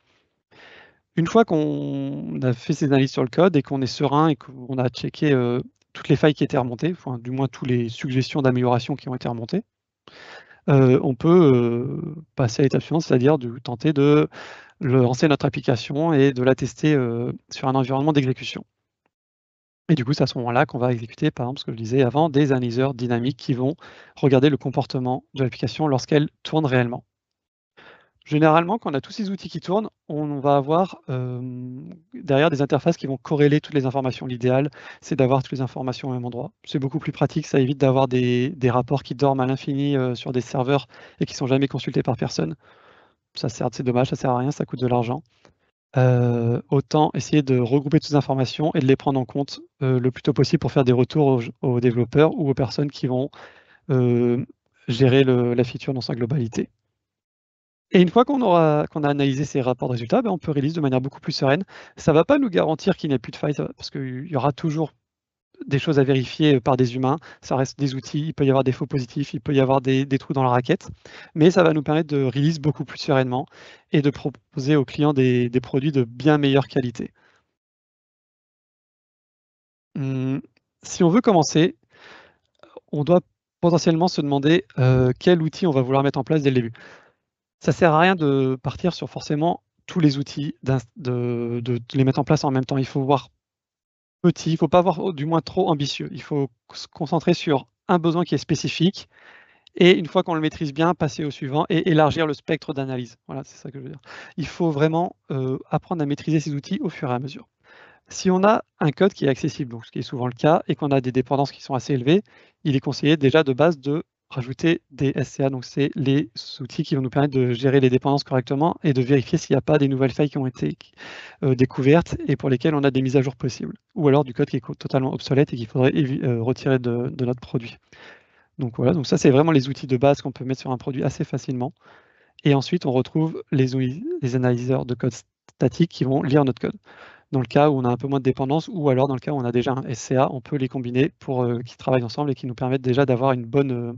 Une fois qu'on a fait ces analyses sur le code et qu'on est serein et qu'on a checké toutes les failles qui étaient remontées, enfin du moins toutes les suggestions d'amélioration qui ont été remontées, on peut passer à l'étape suivante, c'est-à-dire de tenter de lancer notre application et de la tester sur un environnement d'exécution. Et du coup, c'est à ce moment-là qu'on va exécuter, par exemple, ce que je disais avant, des analyseurs dynamiques qui vont regarder le comportement de l'application lorsqu'elle tourne réellement. Généralement, quand on a tous ces outils qui tournent, on va avoir derrière des interfaces qui vont corréler toutes les informations. L'idéal, c'est d'avoir toutes les informations au même endroit. C'est beaucoup plus pratique, ça évite d'avoir des rapports qui dorment à l'infini sur des serveurs et qui ne sont jamais consultés par personne. C'est dommage, ça sert à rien, ça coûte de l'argent. Autant essayer de regrouper toutes ces informations et de les prendre en compte le plus tôt possible pour faire des retours aux développeurs ou aux personnes qui vont gérer la feature dans sa globalité. Et une fois qu'on a analysé ces rapports de résultats, on peut release de manière beaucoup plus sereine. Ça ne va pas nous garantir qu'il n'y a plus de failles, parce qu'il y aura toujours des choses à vérifier par des humains. Ça reste des outils, il peut y avoir des faux positifs, il peut y avoir des trous dans la raquette, mais ça va nous permettre de release beaucoup plus sereinement et de proposer aux clients des produits de bien meilleure qualité. Si on veut commencer, on doit potentiellement se demander quel outil on va vouloir mettre en place dès le début. Ça sert à rien de partir sur forcément tous les outils, de les mettre en place en même temps. Il faut voir petit, il ne faut pas voir du moins trop ambitieux. Il faut se concentrer sur un besoin qui est spécifique et une fois qu'on le maîtrise bien, passer au suivant et élargir le spectre d'analyse. Voilà, c'est ça que je veux dire. Il faut vraiment apprendre à maîtriser ces outils au fur et à mesure. Si on a un code qui est accessible, donc ce qui est souvent le cas, et qu'on a des dépendances qui sont assez élevées, il est conseillé déjà de base de rajouter des SCA, donc c'est les outils qui vont nous permettre de gérer les dépendances correctement et de vérifier s'il n'y a pas des nouvelles failles qui ont été découvertes et pour lesquelles on a des mises à jour possibles, ou alors du code qui est totalement obsolète et qu'il faudrait retirer de notre produit. Donc voilà, donc ça c'est vraiment les outils de base qu'on peut mettre sur un produit assez facilement. Et ensuite on retrouve les analyseurs de code statique qui vont lire notre code. Dans le cas où on a un peu moins de dépendance, ou alors dans le cas où on a déjà un SCA, on peut les combiner pour qu'ils travaillent ensemble et qui nous permettent déjà d'avoir une bonne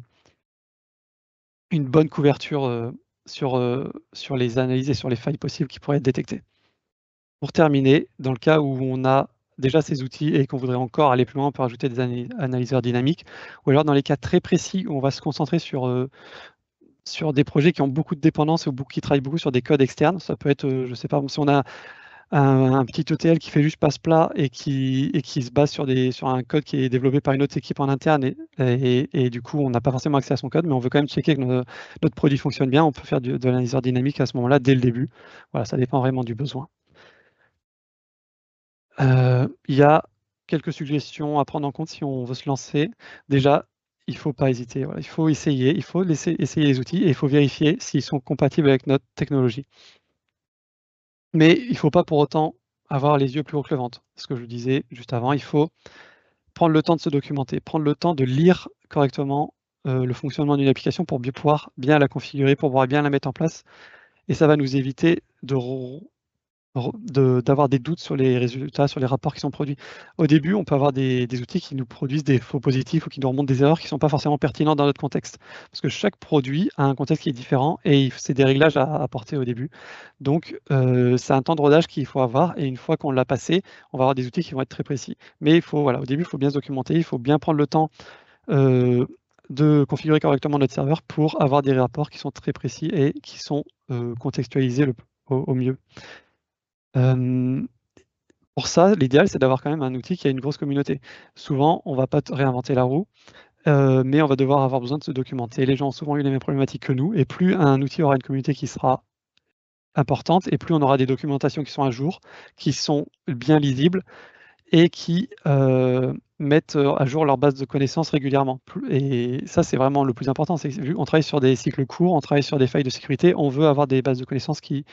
couverture sur les analyses et sur les failles possibles qui pourraient être détectées. Pour terminer, dans le cas où on a déjà ces outils et qu'on voudrait encore aller plus loin, on peut rajouter des analyseurs dynamiques, ou alors dans les cas très précis où on va se concentrer sur des projets qui ont beaucoup de dépendances ou qui travaillent beaucoup sur des codes externes. Ça peut être, je ne sais pas, si on a un petit ETL qui fait juste passe-plat et qui se base sur un code qui est développé par une autre équipe en interne et du coup on n'a pas forcément accès à son code, mais on veut quand même checker que notre produit fonctionne bien, on peut faire de l'analyseur dynamique à ce moment-là dès le début. Voilà, ça dépend vraiment du besoin. Il y a quelques suggestions à prendre en compte si on veut se lancer. Déjà, il ne faut pas hésiter, voilà, il faut essayer, il faut essayer les outils et il faut vérifier s'ils sont compatibles avec notre technologie. Mais il ne faut pas pour autant avoir les yeux plus hauts que le ventre. Ce que je disais juste avant, il faut prendre le temps de se documenter, prendre le temps de lire correctement le fonctionnement d'une application pour pouvoir bien la configurer, pour pouvoir bien la mettre en place. Et ça va nous éviter d'avoir des doutes sur les résultats, sur les rapports qui sont produits. Au début, on peut avoir des outils qui nous produisent des faux positifs ou qui nous remontent des erreurs qui ne sont pas forcément pertinentes dans notre contexte. Parce que chaque produit a un contexte qui est différent et c'est des réglages à apporter au début. Donc, c'est un temps de rodage qu'il faut avoir et une fois qu'on l'a passé, on va avoir des outils qui vont être très précis. Mais au début, il faut bien se documenter, il faut bien prendre le temps de configurer correctement notre serveur pour avoir des rapports qui sont très précis et qui sont contextualisés au mieux. Pour ça, l'idéal, c'est d'avoir quand même un outil qui a une grosse communauté. Souvent, on ne va pas réinventer la roue, mais on va devoir avoir besoin de se documenter. Les gens ont souvent eu les mêmes problématiques que nous, et plus un outil aura une communauté qui sera importante, et plus on aura des documentations qui sont à jour, qui sont bien lisibles, et qui mettent à jour leur base de connaissances régulièrement. Et ça, c'est vraiment le plus important. Vu qu'on travaille sur des cycles courts, on travaille sur des failles de sécurité, on veut avoir des bases de connaissances qui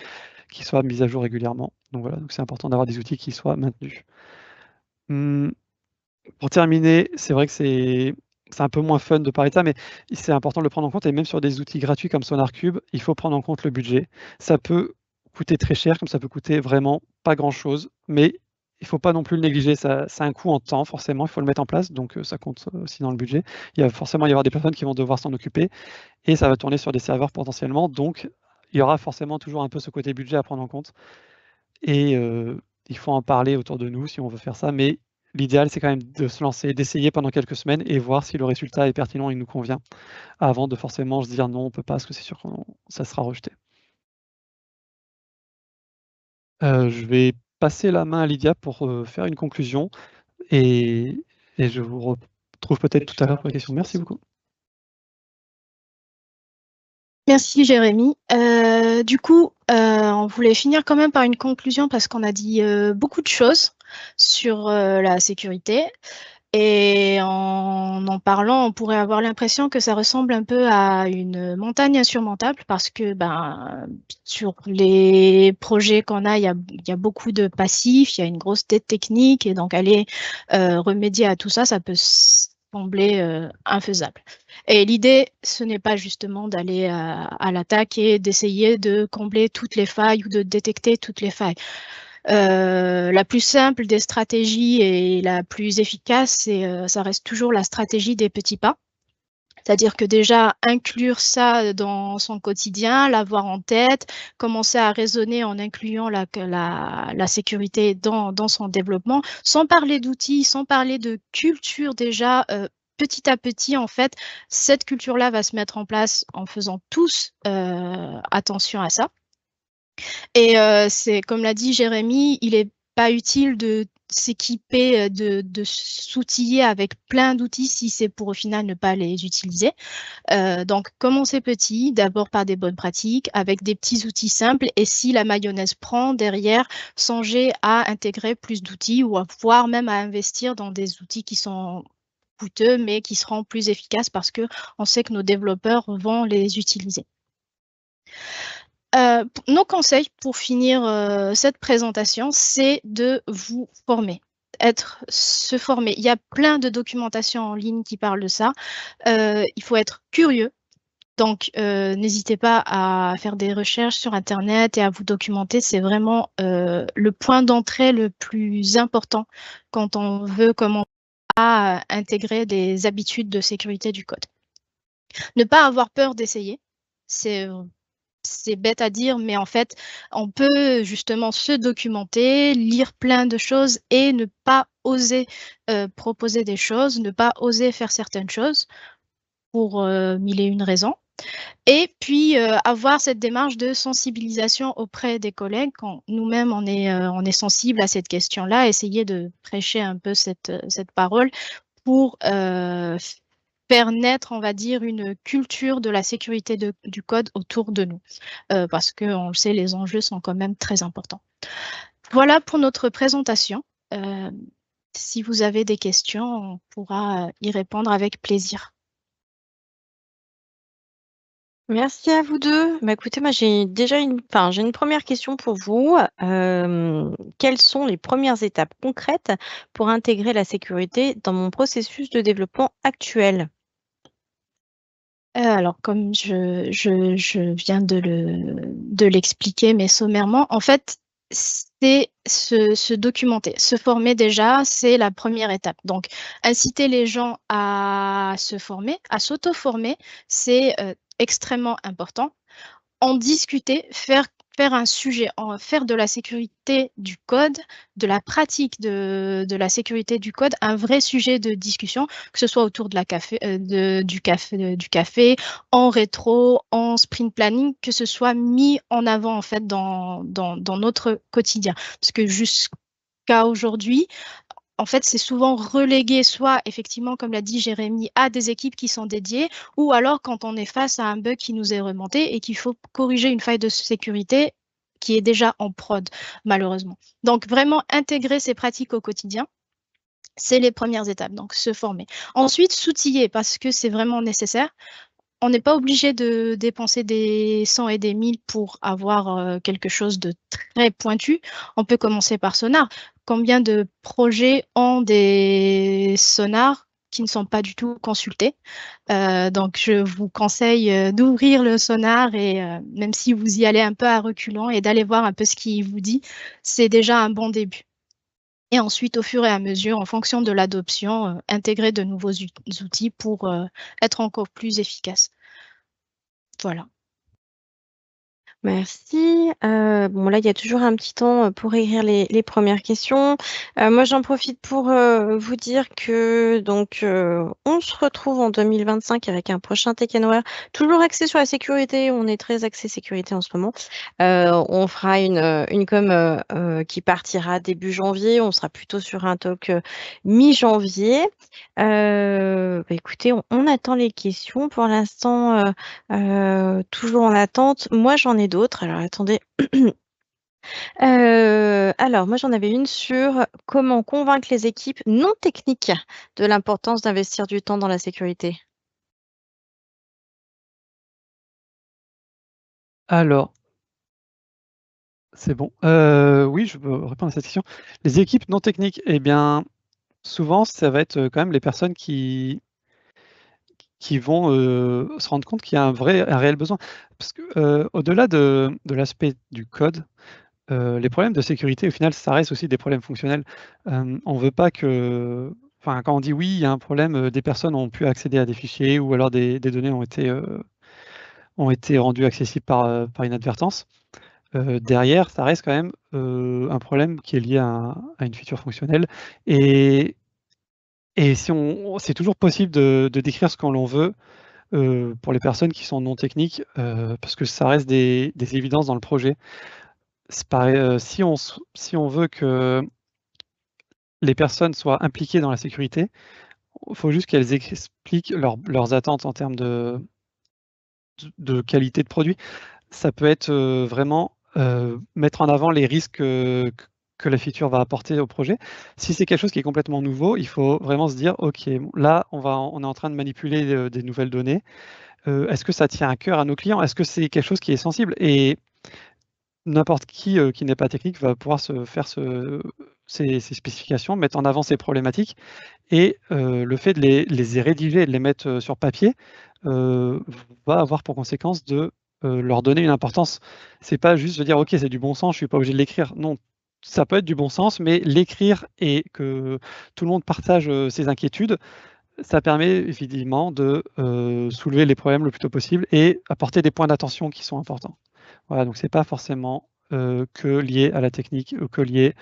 soient mises à jour régulièrement. Donc voilà, donc c'est important d'avoir des outils qui soient maintenus. Pour terminer, c'est vrai que c'est un peu moins fun de parler de ça, mais c'est important de le prendre en compte et même sur des outils gratuits comme SonarCube, il faut prendre en compte le budget. Ça peut coûter très cher, comme ça peut coûter vraiment pas grand-chose, mais il faut pas non plus le négliger. Ça a un coût en temps, forcément, il faut le mettre en place, donc ça compte aussi dans le budget. Il va forcément y avoir des personnes qui vont devoir s'en occuper et ça va tourner sur des serveurs potentiellement, donc il y aura forcément toujours un peu ce côté budget à prendre en compte et il faut en parler autour de nous si on veut faire ça, mais l'idéal, c'est quand même de se lancer, d'essayer pendant quelques semaines et voir si le résultat est pertinent et nous convient, avant de forcément se dire: «Non, on peut pas parce que c'est sûr que ça sera rejeté». Je vais passer la main à Lydia pour, faire une conclusion et je vous retrouve peut-être tout à l'heure pour les questions. Merci beaucoup. Merci Jérémy. Du coup, on voulait finir quand même par une conclusion parce qu'on a dit beaucoup de choses sur la sécurité. Et en parlant, on pourrait avoir l'impression que ça ressemble un peu à une montagne insurmontable parce que sur les projets qu'on a, il y a beaucoup de passifs, il y a une grosse dette technique et donc aller remédier à tout ça, ça peut sembler infaisable. Et l'idée, ce n'est pas justement d'aller à l'attaque et d'essayer de combler toutes les failles ou de détecter toutes les failles. La plus simple des stratégies et la plus efficace, ça reste toujours la stratégie des petits pas. C'est-à-dire que déjà, inclure ça dans son quotidien, l'avoir en tête, commencer à raisonner en incluant la sécurité dans son développement, sans parler d'outils, sans parler de culture déjà, petit à petit, en fait, cette culture-là va se mettre en place en faisant tous attention à ça. Et c'est comme l'a dit Jérémy, il n'est pas utile de s'équiper, de s'outiller avec plein d'outils si c'est pour au final ne pas les utiliser. Donc, commencez petit, d'abord par des bonnes pratiques, avec des petits outils simples. Et si la mayonnaise prend derrière, songez à intégrer plus d'outils ou voire même à investir dans des outils qui sont coûteux mais qui seront plus efficaces parce qu'on sait que nos développeurs vont les utiliser. Nos conseils pour finir cette présentation, c'est de vous former. Se former. Il y a plein de documentation en ligne qui parlent de ça. Il faut être curieux. Donc, n'hésitez pas à faire des recherches sur Internet et à vous documenter. C'est vraiment le point d'entrée le plus important quand on veut commencer à intégrer des habitudes de sécurité du code. Ne pas avoir peur d'essayer. C'est bête à dire, mais en fait, on peut justement se documenter, lire plein de choses et ne pas oser proposer des choses, ne pas oser faire certaines choses pour mille et une raisons. Et puis, avoir cette démarche de sensibilisation auprès des collègues quand nous-mêmes, on est sensible à cette question-là, essayer de prêcher un peu cette parole pour faire naître, on va dire, une culture de la sécurité du code autour de nous. Parce qu'on le sait, les enjeux sont quand même très importants. Voilà pour notre présentation. Si vous avez des questions, on pourra y répondre avec plaisir. Merci à vous deux. Écoutez, moi j'ai déjà une première question pour vous. Quelles sont les premières étapes concrètes pour intégrer la sécurité dans mon processus de développement actuel? Alors, comme je viens de l'expliquer, mais sommairement, en fait, c'est se documenter, se former déjà, c'est la première étape. Donc, inciter les gens à se former, à s'auto-former, c'est extrêmement important. En discuter, faire un sujet, faire de la sécurité du code, de la pratique de la sécurité du code, un vrai sujet de discussion, que ce soit autour de du café, en rétro, en sprint planning, que ce soit mis en avant en fait dans notre quotidien. Parce que jusqu'à aujourd'hui, en fait, c'est souvent relégué, soit effectivement, comme l'a dit Jérémy, à des équipes qui sont dédiées, ou alors quand on est face à un bug qui nous est remonté et qu'il faut corriger une faille de sécurité qui est déjà en prod, malheureusement. Donc, vraiment intégrer ces pratiques au quotidien, c'est les premières étapes, donc se former. Ensuite, s'outiller, parce que c'est vraiment nécessaire. On n'est pas obligé de dépenser des 100 et des 1000 pour avoir quelque chose de très pointu. On peut commencer par Sonar. Combien de projets ont des sonars qui ne sont pas du tout consultés. Donc, je vous conseille d'ouvrir le sonar et même si vous y allez un peu à reculons et d'aller voir un peu ce qu'il vous dit, c'est déjà un bon début. Et ensuite, au fur et à mesure, en fonction de l'adoption, intégrer de nouveaux outils pour être encore plus efficace. Voilà. Merci. Bon, là, il y a toujours un petit temps pour écrire les premières questions. Moi, j'en profite pour vous dire que donc on se retrouve en 2025 avec un prochain Tech Nowhere, toujours axé sur la sécurité. On est très axé sécurité en ce moment. On fera une com qui partira début janvier. On sera plutôt sur un talk mi-janvier. Écoutez, on attend les questions. Pour l'instant, toujours en attente. Moi, j'en ai d'autres. Alors, attendez. Alors, moi, j'en avais une sur comment convaincre les équipes non techniques de l'importance d'investir du temps dans la sécurité. Alors, c'est bon. Oui, je peux répondre à cette question. Les équipes non techniques, eh bien, souvent, ça va être quand même les personnes qui vont se rendre compte qu'il y a un réel besoin. Parce que au-delà de l'aspect du code, les problèmes de sécurité, au final, ça reste aussi des problèmes fonctionnels. On veut pas que, enfin, quand on dit oui, il y a un problème, des personnes ont pu accéder à des fichiers ou alors des données ont été rendues accessibles par inadvertance. Derrière, ça reste quand même un problème qui est lié à une feature fonctionnelle. Et c'est toujours possible de décrire ce qu'on l'on veut pour les personnes qui sont non techniques, parce que ça reste des évidences dans le projet. C'est pareil, si on veut que les personnes soient impliquées dans la sécurité, il faut juste qu'elles expliquent leurs attentes en termes de qualité de produit. Ça peut être vraiment mettre en avant les risques que la feature va apporter au projet. Si c'est quelque chose qui est complètement nouveau, il faut vraiment se dire, OK, là, on est en train de manipuler des nouvelles données. Est-ce que ça tient à cœur à nos clients? Est-ce que c'est quelque chose qui est sensible? Et n'importe qui n'est pas technique va pouvoir se faire ces spécifications, mettre en avant ces problématiques et le fait de les rédiger et de les mettre sur papier va avoir pour conséquence de leur donner une importance. C'est pas juste de dire OK, c'est du bon sens, je suis pas obligé de l'écrire. Non, ça peut être du bon sens, mais l'écrire et que tout le monde partage ses inquiétudes, ça permet évidemment de soulever les problèmes le plus tôt possible et apporter des points d'attention qui sont importants. Voilà, donc c'est pas forcément que lié à la technique ou que lié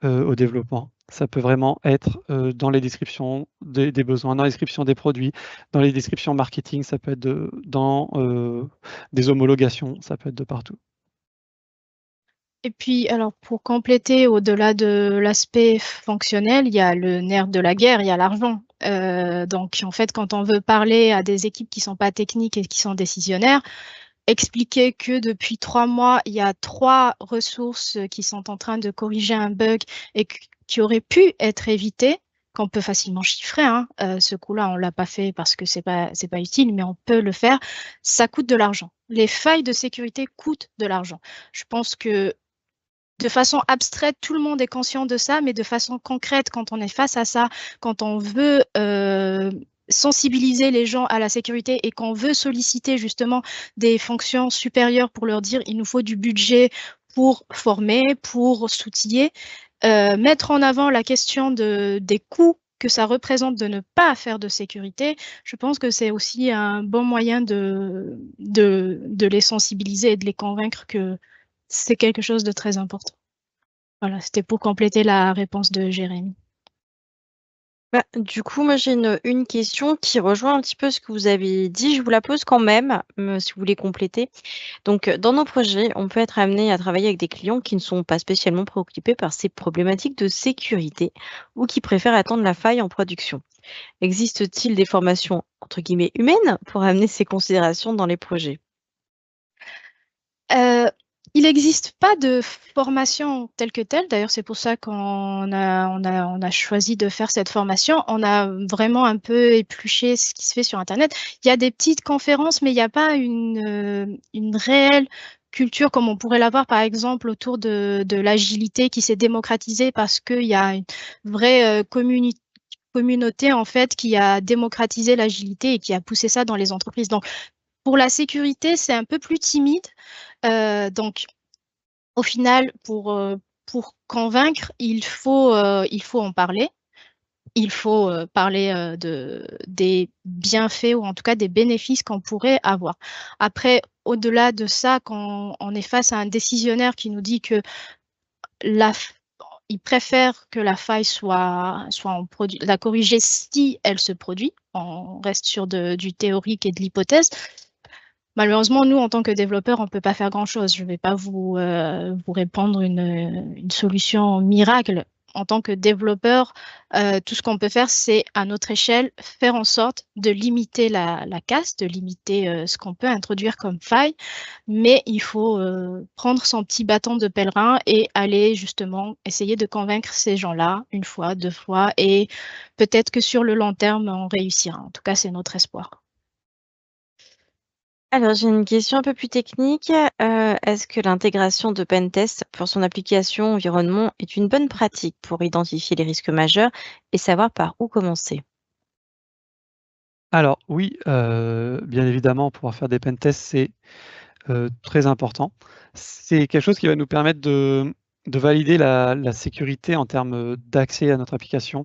au développement. Ça peut vraiment être dans les descriptions des besoins, dans les descriptions des produits, dans les descriptions marketing, ça peut être dans des homologations, ça peut être de partout. Et puis, alors, pour compléter, au-delà de l'aspect fonctionnel, il y a le nerf de la guerre, il y a l'argent. Donc, en fait, quand on veut parler à des équipes qui ne sont pas techniques et qui sont décisionnaires, expliquer que depuis 3 mois, il y a 3 ressources qui sont en train de corriger un bug et qui auraient pu être évitées, qu'on peut facilement chiffrer. Hein. Ce coup-là, on ne l'a pas fait parce que c'est pas utile, mais on peut le faire. Ça coûte de l'argent. Les failles de sécurité coûtent de l'argent. Je pense que de façon abstraite, tout le monde est conscient de ça, mais de façon concrète, quand on est face à ça, quand on veut sensibiliser les gens à la sécurité et qu'on veut solliciter justement des fonctions supérieures pour leur dire il nous faut du budget pour former, pour s'outiller, mettre en avant la question des coûts que ça représente de ne pas faire de sécurité, je pense que c'est aussi un bon moyen de les sensibiliser et de les convaincre que c'est quelque chose de très important. Voilà, c'était pour compléter la réponse de Jérémy. Du coup, moi, j'ai une question qui rejoint un petit peu ce que vous avez dit. Je vous la pose quand même, si vous voulez compléter. Donc, dans nos projets, on peut être amené à travailler avec des clients qui ne sont pas spécialement préoccupés par ces problématiques de sécurité ou qui préfèrent attendre la faille en production. Existe-t-il des formations, entre guillemets, humaines pour amener ces considérations dans les projets? Il n'existe pas de formation telle que telle. D'ailleurs, c'est pour ça qu'on a choisi de faire cette formation. On a vraiment un peu épluché ce qui se fait sur Internet. Il y a des petites conférences, mais il n'y a pas une réelle culture comme on pourrait l'avoir, par exemple, autour de l'agilité qui s'est démocratisée parce qu'il y a une vraie communauté en fait qui a démocratisé l'agilité et qui a poussé ça dans les entreprises. Donc, pour la sécurité, c'est un peu plus timide. Donc, au final, pour convaincre, il faut en parler. Il faut parler des bienfaits ou en tout cas des bénéfices qu'on pourrait avoir. Après, au-delà de ça, quand on est face à un décisionnaire qui nous dit que il préfère que la faille soit la corriger si elle se produit, on reste sur du théorique et de l'hypothèse. Malheureusement, nous, en tant que développeurs, on ne peut pas faire grand-chose. Je ne vais pas vous répondre une solution miracle. En tant que développeur, tout ce qu'on peut faire, c'est à notre échelle faire en sorte de limiter la casse, de limiter ce qu'on peut introduire comme faille, mais il faut prendre son petit bâton de pèlerin et aller justement essayer de convaincre ces gens-là une fois, deux fois, et peut-être que sur le long terme, on réussira. En tout cas, c'est notre espoir. Alors, j'ai une question un peu plus technique. Est-ce que l'intégration de Pentest pour son application environnement est une bonne pratique pour identifier les risques majeurs et savoir par où commencer? Alors oui, bien évidemment, pouvoir faire des pentests, c'est très important. C'est quelque chose qui va nous permettre de valider la sécurité en termes d'accès à notre application,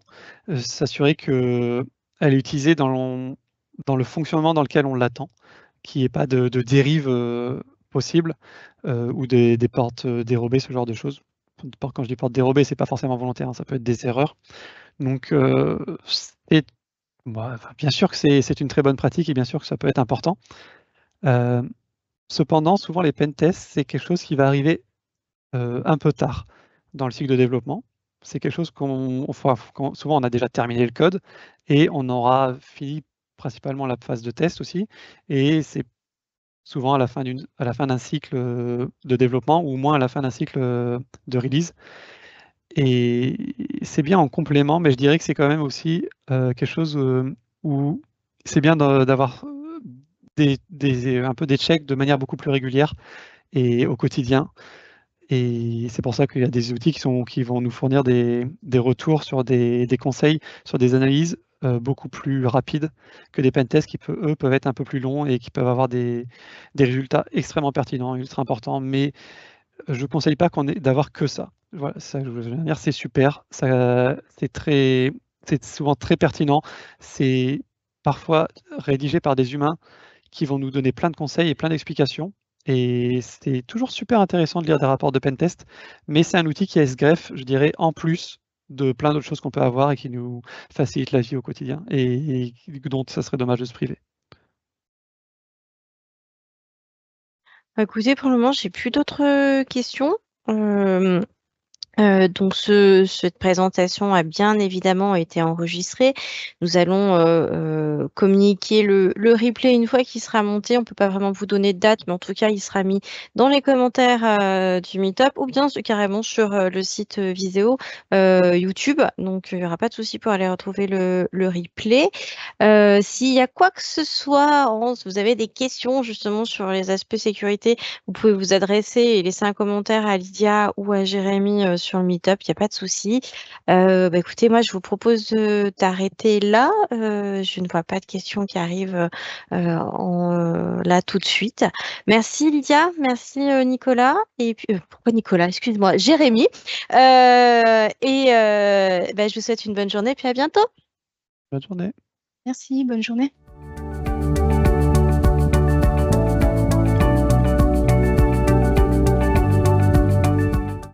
s'assurer qu'elle est utilisée dans le fonctionnement dans lequel on l'attend, qu'il n'y ait pas de dérive possible ou des portes dérobées, ce genre de choses. Quand je dis portes dérobées, c'est pas forcément volontaire, hein, ça peut être des erreurs. Donc, bien sûr que c'est une très bonne pratique et bien sûr que ça peut être important. Cependant, souvent les pentests, c'est quelque chose qui va arriver un peu tard dans le cycle de développement. C'est quelque chose souvent on a déjà terminé le code et on aura fini principalement la phase de test aussi. Et c'est souvent à la fin d'un cycle de développement ou au moins à la fin d'un cycle de release. Et c'est bien en complément, mais je dirais que c'est quand même aussi quelque chose où c'est bien d'avoir un peu des checks de manière beaucoup plus régulière et au quotidien. Et c'est pour ça qu'il y a des outils qui vont nous fournir des retours sur des conseils, sur des analyses beaucoup plus rapides que des pentests qui, eux, peuvent être un peu plus longs et qui peuvent avoir des résultats extrêmement pertinents, ultra importants. Mais je ne conseille pas d'avoir que ça. Voilà, ça, je veux dire, c'est super. C'est souvent très pertinent. C'est parfois rédigé par des humains qui vont nous donner plein de conseils et plein d'explications. Et c'est toujours super intéressant de lire des rapports de pentest, mais c'est un outil qui se greffe, je dirais, en plus de plein d'autres choses qu'on peut avoir et qui nous facilite la vie au quotidien et dont ça serait dommage de se priver. Écoutez, pour le moment, j'ai plus d'autres questions. Donc cette présentation a bien évidemment été enregistrée. Nous allons communiquer le replay une fois qu'il sera monté. On ne peut pas vraiment vous donner de date, mais en tout cas, il sera mis dans les commentaires du Meetup ou bien carrément sur le site vidéo YouTube. Donc, il n'y aura pas de souci pour aller retrouver le replay. S'il y a quoi que ce soit, vous avez des questions justement sur les aspects sécurité, vous pouvez vous adresser et laisser un commentaire à Lydia ou à Jérémy sur le Meetup, il n'y a pas de souci. Écoutez, moi, je vous propose d'arrêter là. Je ne vois pas de questions qui arrivent là tout de suite. Merci Lydia, merci Nicolas. Et puis, pourquoi Nicolas? Excuse-moi, Jérémy. Je vous souhaite une bonne journée, puis à bientôt. Bonne journée. Merci, bonne journée.